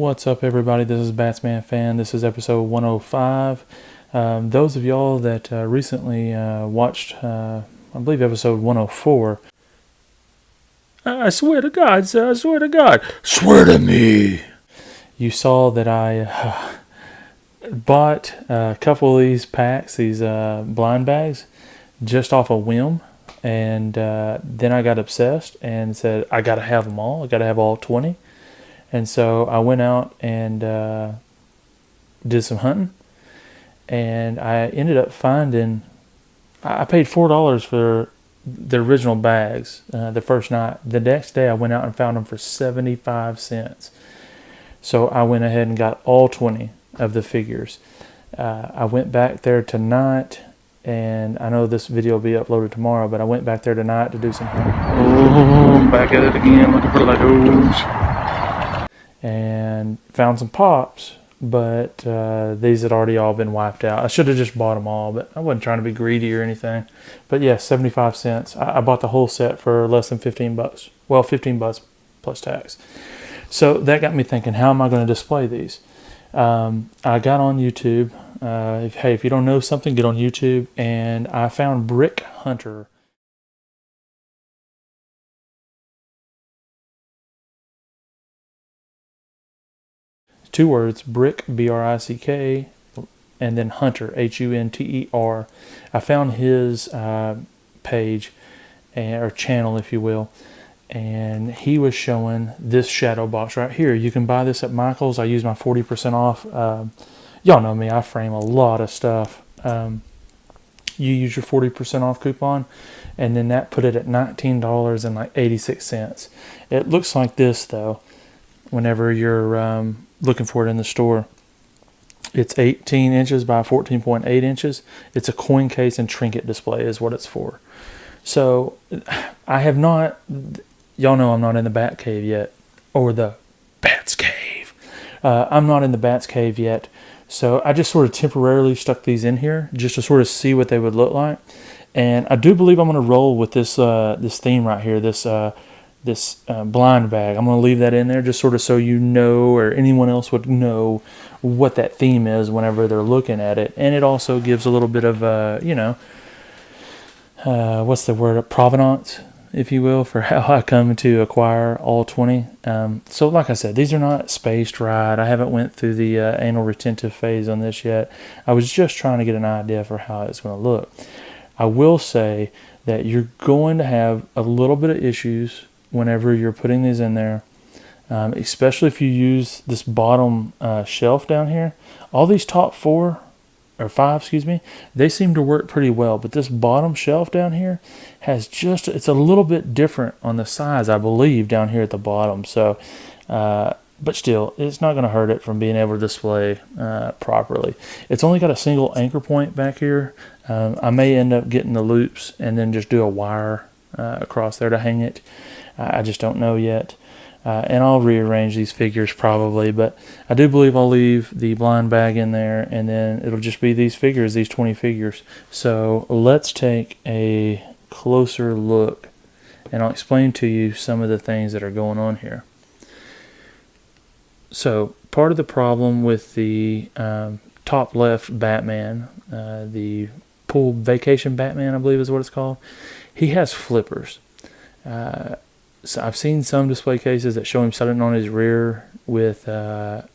What's up, everybody? This is Batsman Fan. This is episode 105. Those of y'all that recently watched, I believe, episode 104. I swear to God, sir, I swear to God. Swear to me! You saw that I bought a couple of these packs, these blind bags, just off a whim. And then I got obsessed and said, I gotta have them all. I gotta have all 20. And so I went out and did some hunting, and I ended up finding, I paid $4 for the original bags the first night. The next day I went out and found them for 75 cents. So I went ahead and got all 20 of the figures. I went back there tonight, and I know this video will be uploaded tomorrow, but I went back there tonight to do some hunting. Oh, back at it again, looking for Legos. And found some pops, but these had already all been wiped out. I should have just bought them all, but I wasn't trying to be greedy or anything. But yeah, 75 cents. I bought the whole set for less than 15 bucks. Well, 15 bucks plus tax. So that got me thinking, how am I going to display these? I got on YouTube. If you don't know something, get on YouTube. And I found Brick Hunter. 2 words, Brick, B-R-I-C-K, and then Hunter, H-U-N-T-E-R. I found his page, or channel, if you will, and he was showing this Shadowbox right here. You can buy this at Michael's. I use my 40% off. Y'all know me, I frame a lot of stuff. You use your 40% off coupon, and then that put it at $19.86. It looks like this, though, whenever you're looking for it in the store. It's 18 inches by 14.8 inches. It's a coin case and trinket display is what it's for. So I have not, y'all know I'm not in the Bat Cave yet, or the Bat's Cave. I'm not in the Bat's Cave yet. So I just sort of temporarily stuck these in here just to sort of see what they would look like. And I do believe I'm going to roll with this this theme right here, this blind bag. I'm going to leave that in there just sort of so you know, or anyone else would know what that theme is whenever they're looking at it. And it also gives a little bit of, what's the word, a provenance, if you will, for how I come to acquire all 20. So like I said, these are not spaced right. I haven't went through the anal retentive phase on this yet. I was just trying to get an idea for how it's going to look. I will say that you're going to have a little bit of issues whenever you're putting these in there, especially if you use this bottom shelf down here. All these top 4 or 5, they seem to work pretty well, but this bottom shelf down here has it's a little bit different on the size, I believe, down here at the bottom. So but still, it's not going to hurt it from being able to display properly. It's only got a single anchor point back here. I may end up getting the loops and then just do a wire across there to hang it. I just don't know yet. And I'll rearrange these figures probably, but I do believe I'll leave the blind bag in there, and then it'll just be these figures, these 20 figures. So let's take a closer look, and I'll explain to you some of the things that are going on here. So part of the problem with the top left Batman, the pool vacation Batman, I believe is what it's called, he has flippers. So I've seen some display cases that show him sitting on his rear with the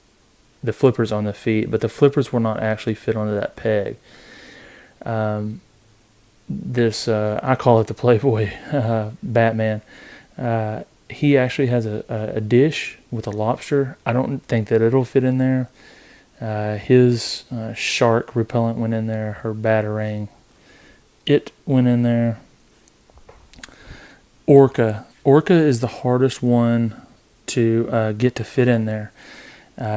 flippers on the feet, but the flippers will not actually fit onto that peg. I call it the Playboy Batman. He actually has a dish with a lobster. I don't think that it'll fit in there. His shark repellent went in there. Her Batarang, it went in there. Orca is the hardest one to get to fit in there.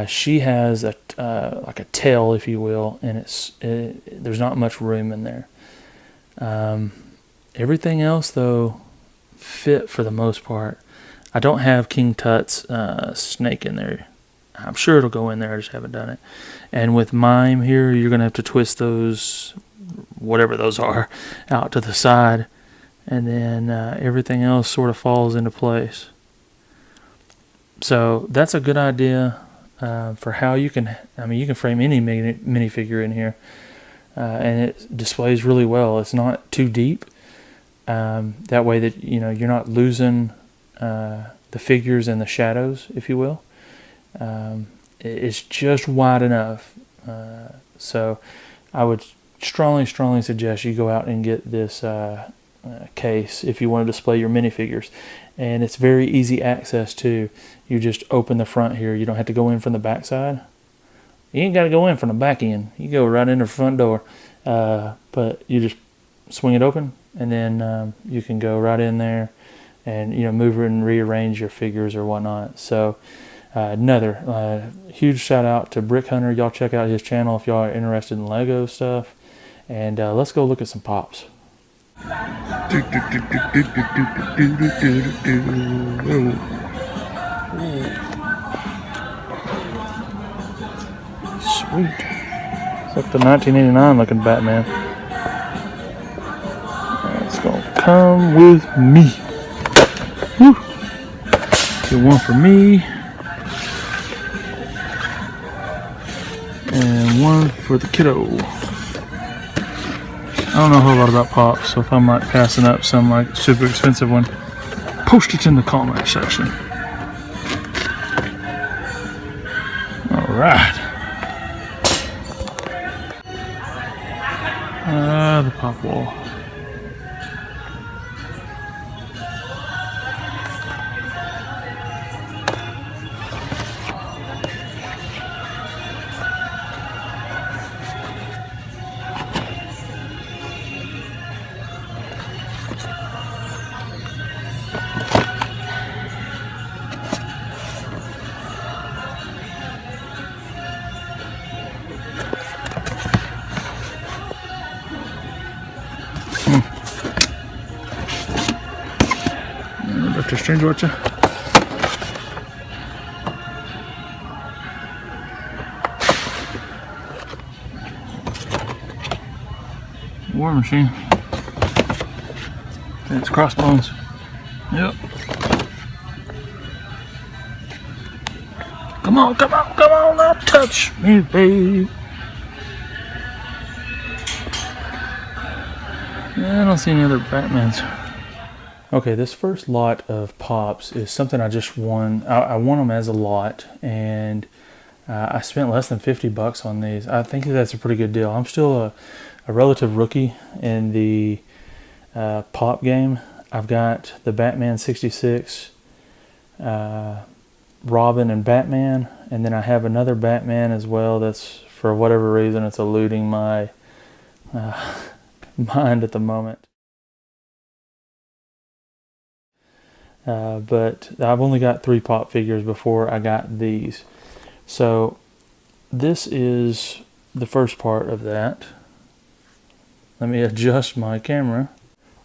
She has like a tail, if you will, and there's not much room in there. Everything else, though, fit for the most part. I don't have King Tut's snake in there. I'm sure it'll go in there. I just haven't done it. And with Mime here, you're going to have to twist those, whatever those are, out to the side. And then everything else sort of falls into place. So that's a good idea for how you can, you can frame any minifigure in here, and it displays really well. It's not too deep, that way that you're not losing the figures and the shadows, if you will. It's just wide enough, so I would strongly suggest you go out and get this case if you want to display your minifigures. And it's very easy access too. You just open the front here. You don't have to go in from the back side. You ain't got to go in from the back end. You go right in the front door, but you just swing it open, and then you can go right in there and move and rearrange your figures or whatnot. So another huge shout out to Brick Hunter. Y'all check out his channel if y'all are interested in Lego stuff. And let's go look at some pops. Sweet. It's like the 1989 looking Batman. It's gonna come with me. Woo. Get one for me. And one for the kiddo. I don't know a whole lot about Pops, so if I'm like passing up some like super expensive one, post it in the comment section. Alright. The pop wall. Dr. Strange Watcher. War Machine. It's Crossbones. Yep. Come on, now touch me, babe. Yeah, I don't see any other Batmans. Okay, this first lot of Pops is something I just won. I won them as a lot, and I spent less than $50 on these. I think that's a pretty good deal. I'm still a relative rookie in the Pop game. I've got the Batman 66, Robin and Batman, and then I have another Batman as well that's, for whatever reason, it's eluding my mind at the moment. But I've only got 3 Pop figures before I got these. So this is the first part of that. Let me adjust my camera.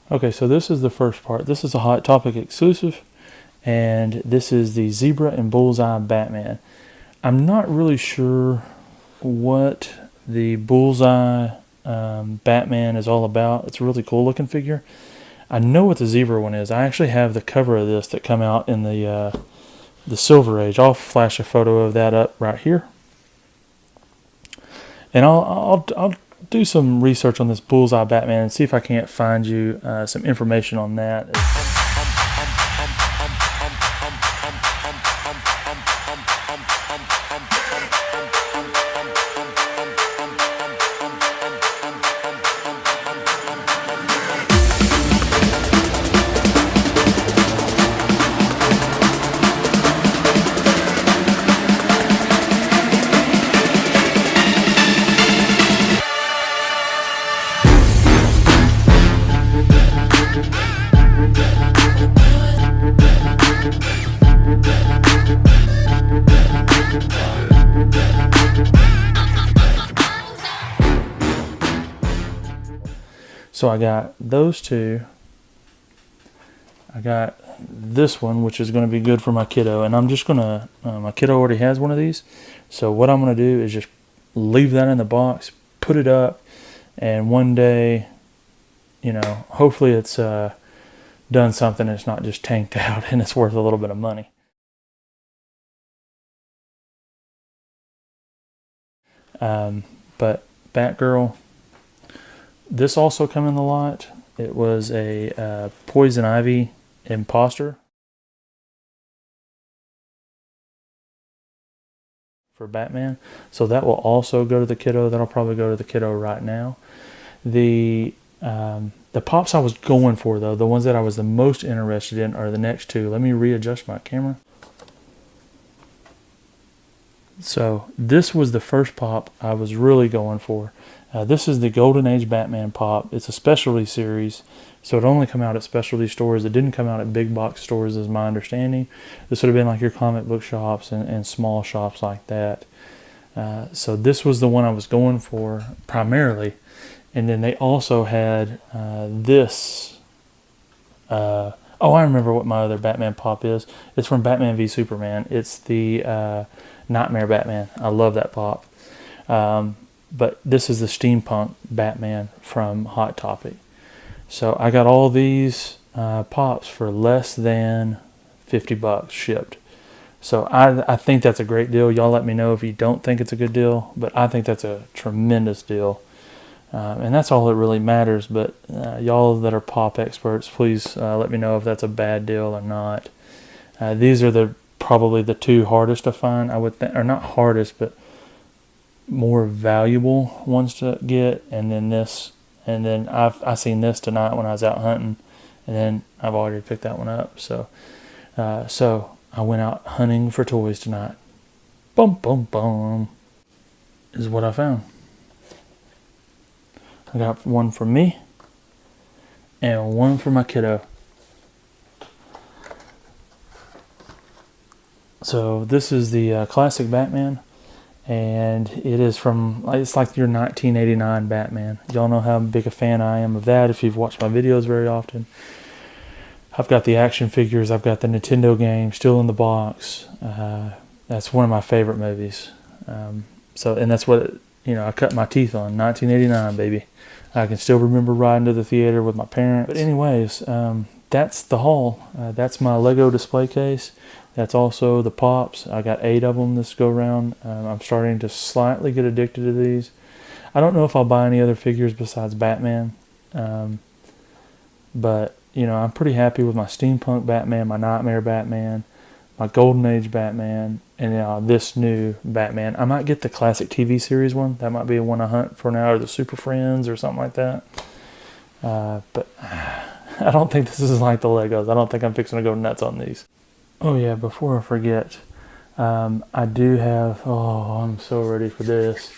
Okay, so this is the first part. This is a Hot Topic exclusive, and this is the Zebra and Bullseye Batman. I'm not really sure what the Bullseye Batman is all about. It's a really cool looking figure. I know what the Zebra one is. I actually have the cover of this that come out in the Silver Age. I'll flash a photo of that up right here, and I'll do some research on this Bullseye Batman and see if I can't find you some information on that. So I got those two. I got this one, which is going to be good for my kiddo. And I'm just going to, my kiddo already has one of these. So what I'm going to do is just leave that in the box, put it up, and one day, hopefully it's done something. It's not just tanked out and it's worth a little bit of money. But Batgirl, this also come in the lot. It was a Poison Ivy imposter for Batman. So that will also go to the kiddo. That'll probably go to the kiddo right now. The pops I was going for, though, the ones that I was the most interested in are the next two. Let me readjust my camera. So this was the first pop I was really going for. This is the Golden Age Batman pop. It's a specialty series, so it only come out at specialty stores. It didn't come out at big box stores, is my understanding. This would have been like your comic book shops and small shops like that. So this was the one I was going for primarily. And then they also had this. Oh, I remember what my other Batman pop is. It's from Batman v Superman. It's the Nightmare Batman. I love that pop. But this is the Steampunk Batman from Hot Topic. So I got all these pops for less than $50 shipped. So I think that's a great deal. Y'all let me know if you don't think it's a good deal, but I think that's a tremendous deal. And that's all that really matters. But y'all that are pop experts, please let me know if that's a bad deal or not. These are probably the two hardest to find, I would think, or not hardest, but more valuable ones to get. And then this, and then I seen this tonight when I was out hunting, and then I've already picked that one up. So I went out hunting for toys tonight. Boom, boom, boom, is what I found. I got one for me and one for my kiddo. So this is the classic Batman, and it's like your 1989 Batman. Y'all know how big a fan I am of that if you've watched my videos very often. I've got the action figures. I've got the Nintendo game still in the box. That's one of my favorite movies. And that's what, I cut my teeth on. 1989, baby. I can still remember riding to the theater with my parents. But anyways, that's the haul. That's my Lego display case. That's also the pops. I got 8 of them this go round. I'm starting to slightly get addicted to these. I don't know if I'll buy any other figures besides Batman. But, I'm pretty happy with my Steampunk Batman, my Nightmare Batman, my Golden Age Batman, and this new Batman. I might get the classic TV series one. That might be one I hunt for now, or the Super Friends or something like that. But I don't think this is like the Legos. I don't think I'm fixing to go nuts on these. Oh yeah, before I forget, I do have, I'm so ready for this.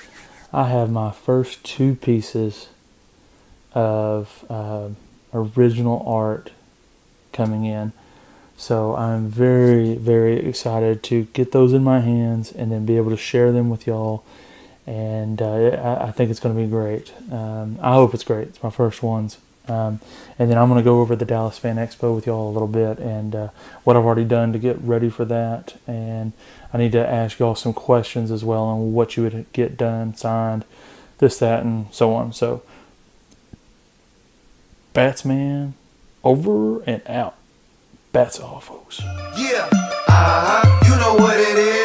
I have my first 2 pieces of original art coming in. So I'm very, very excited to get those in my hands and then be able to share them with y'all. And I think it's going to be great. I hope it's great. It's my first ones. And then I'm going to go over the Dallas Fan Expo with y'all a little bit and what I've already done to get ready for that. And I need to ask y'all some questions as well on what you would get done, signed, this, that, and so on. So, Batsman, over and out. Bats off, folks. Yeah, you know what it is.